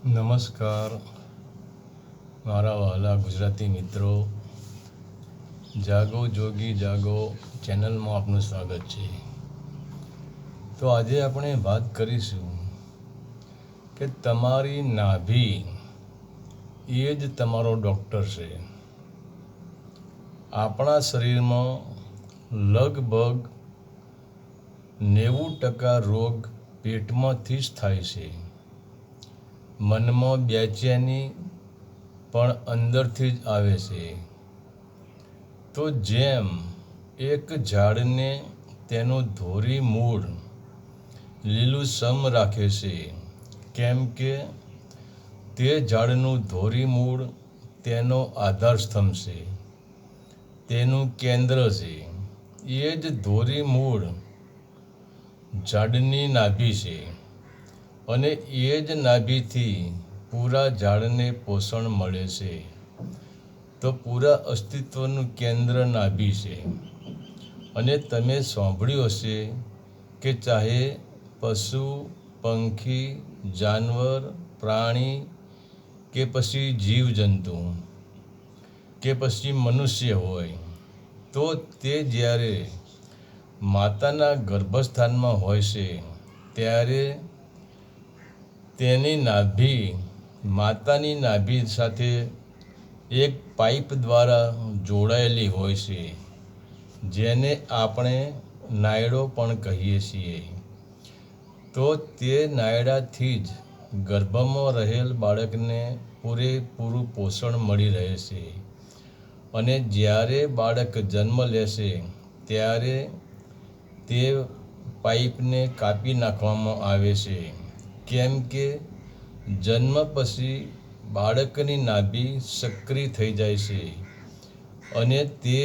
નમસ્કાર મારા વહાલા ગુજરાતી મિત્રો, જાગો જોગી જાગો ચેનલમાં આપનું સ્વાગત છે. તો આજે આપણે વાત કરીશું કે તમારી નાભી એ જ તમારો ડૉક્ટર છે. આપણા શરીરમાં લગભગ 90% રોગ પેટમાંથી જ થાય છે. મનમાં બેચેની પણ અંદરથી જ આવે છે. તો જેમ એક ઝાડને તેનું ધોરી મૂળ લીલુંછમ રાખે છે, કેમ કે તે ઝાડનું ધોરી મૂળ તેનો આધારસ્તંભ છે, તેનું કેન્દ્ર છે. એ જ ધોરી મૂળ ઝાડની નાભી છે અને એ જ નાભીથી પૂરા ઝાડને પોષણ મળે છે. તો પૂરા અસ્તિત્વનું કેન્દ્ર નાભી છે. અને તમે સાંભળ્યું હશે કે ચાહે પશુ, પંખી, જાનવર, પ્રાણી કે પછી જીવજંતુ કે પછી મનુષ્ય હોય, તો તે જ્યારે માતાના ગર્ભસ્થાનમાં હોય છે ત્યારે તેની નાભી માતાની નાભી સાથે એક પાઇપ દ્વારા જોડાયેલી હોય છે, જેને આપણે નાયડો પણ કહીએ છીએ. તો તે નાયડાથી જ ગર્ભમાં રહેલ બાળકને પૂરેપૂરું પોષણ મળી રહે છે. અને જ્યારે બાળક જન્મ લેશે ત્યારે તે પાઇપને કાપી નાખવામાં આવે છે, કેમ કે જન્મ પછી બાળકની નાભી સક્રિય થઈ જાય છે અને તે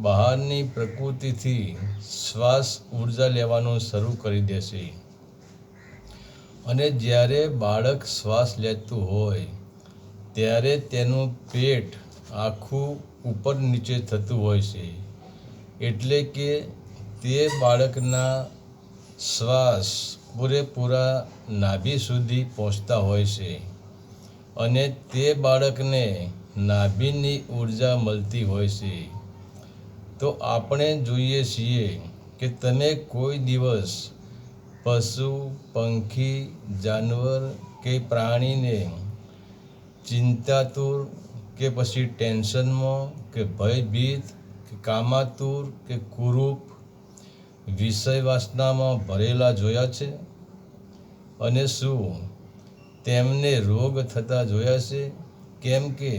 બહારની પ્રકૃતિથી શ્વાસ ઊર્જા લેવાનું શરૂ કરી દેશે. અને જ્યારે બાળક શ્વાસ લેતું હોય ત્યારે તેનું પેટ આખું ઉપર નીચે થતું હોય છે, એટલે કે તે બાળકના શ્વાસ પૂરેપૂરા નાભી સુધી પહોંચતા હોય છે અને તે બાળકને નાભીની ઊર્જા મળતી હોય છે. તો આપણે જોઈએ છીએ કે તમે કોઈ દિવસ પશુ, પંખી, જાનવર કે પ્રાણીને ચિંતાતુર કે પછી ટેન્શનમાં કે ભયભીત કે કામાતુર કે કુરૂપ વિષય વાસનામાં ભરેલા જોયા છે? અને શું તેમને રોગ થતા જોયા છે? કેમ કે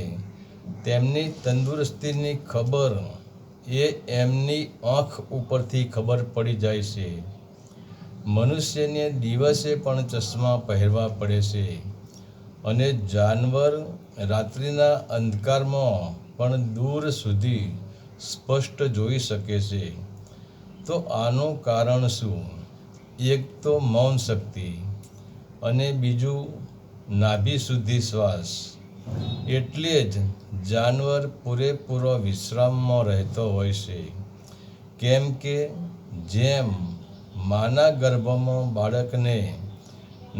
તેમની તંદુરસ્તીની ખબર એ એમની આંખ ઉપરથી ખબર પડી જાય છે. મનુષ્યને દિવસે પણ ચશ્મા પહેરવા પડે છે અને જાનવર રાત્રિના અંધકારમાં પણ દૂર સુધી સ્પષ્ટ જોઈ શકે છે. તો આનું કારણ શું? એક તો મૌન શક્તિ અને બીજું નાભી સુધી શ્વાસ. એટલે જ જાનવર પૂરેપૂરો વિશ્રામમાં રહેતો હોય છે, કેમ કે જેમ માના ગર્ભમાં બાળકને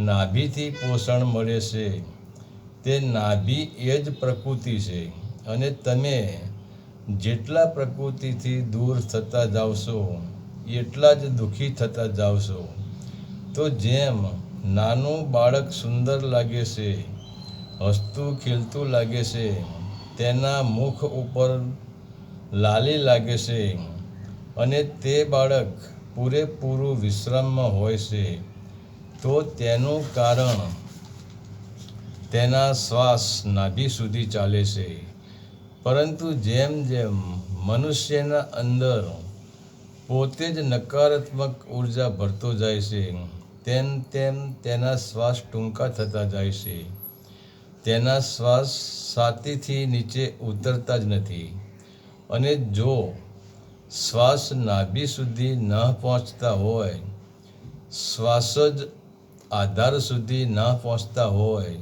નાભીથી પોષણ મળે છે, તે નાભી એ જ પ્રકૃતિ છે. અને તમે જેટલા પ્રકૃતિથી દૂર થતા જાવશો એટલા જ દુઃખી થતા જાવશો. તો જેમ નાનું બાળક સુંદર લાગે છે, હસતું ખીલતું લાગે છે, તેના મુખ ઉપર લાલી લાગે છે અને તે બાળક પૂરેપૂરું વિશ્રામમાં હોય છે, તો તેનું કારણ તેના શ્વાસ નાભી સુધી ચાલે છે. પરંતુ જેમ જેમ મનુષ્યના અંદર પોતે જ નકારાત્મક ઊર્જા ભરતો જાય છે, તેમ તેમ તેના શ્વાસ ટૂંકા થતા જાય છે. તેના શ્વાસ છાતીથી નીચે ઉતરતા જ નથી. અને જો શ્વાસ નાભી સુધી ન પહોંચતા હોય, શ્વાસ જ આધાર સુધી ન પહોંચતા હોય,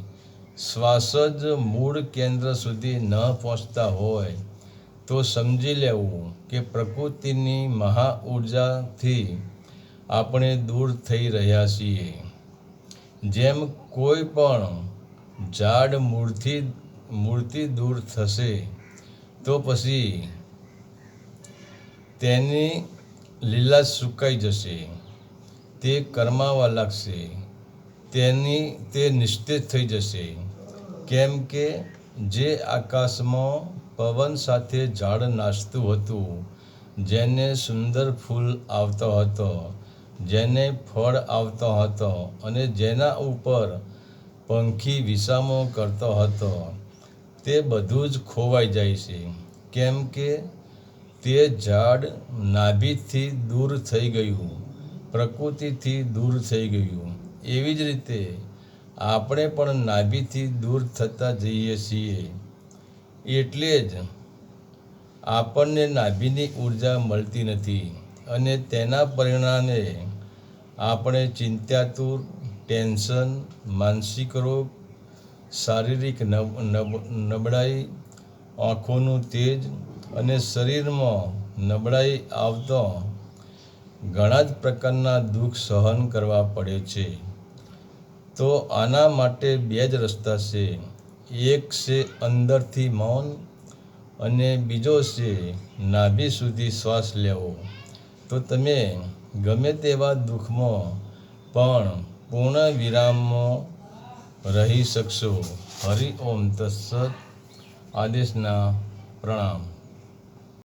શ્વાસ જ મૂળ કેન્દ્ર સુધી ન પહોંચતા હોય, તો સમજી લેવું કે પ્રકૃતિની મહાઊર્જાથી આપણે દૂર થઈ રહ્યા છીએ. જેમ કોઈ પણ ઝાડ મૂળથી દૂર થશે તો પછી તેની લીલા સુકાઈ જશે, તે કરમાવા લાગશે, તે નિસ્તેજ થઈ જશે. કેમ કે જે આકાશમાં પવન સાથે ઝાડ નાચતું હતું, જેને સુંદર ફૂલ આવતો હતો, જેને ફળ આવતો હતો અને જેના ઉપર પંખી વિસામો કરતો હતો, તે બધું જ ખોવાઈ જાય છે. કેમ કે તે ઝાડ નાભીથી દૂર થઈ ગયું, પ્રકૃતિથી દૂર થઈ ગયું. એવી જ રીતે આપણે પણ નાભીથી દૂર થતા જઈએ છીએ. એટલે જ આપણને નાભીની ઉર્જા મળતી નથી અને તેના પરિણામે આપણે ચિંતાતુર, ટેન્શન, માનસિક રોગ, શારીરિક નબળાઈ, આંખોનું તેજ અને શરીરમાં નબળાઈ આવતો ઘણા જ પ્રકારના દુઃખ સહન કરવા પડે છે. તો આના માટે બે જ રસ્તા છે. એક છે અંદરથી મૌન અને બીજો છે નાભી સુધી શ્વાસ લેવો. તો તમે ગમે તેવા દુઃખમાં પણ પૂર્ણ વિરામમાં રહી શકશો. હરિ ઓમ તત્સત. આદેશના પ્રણામ.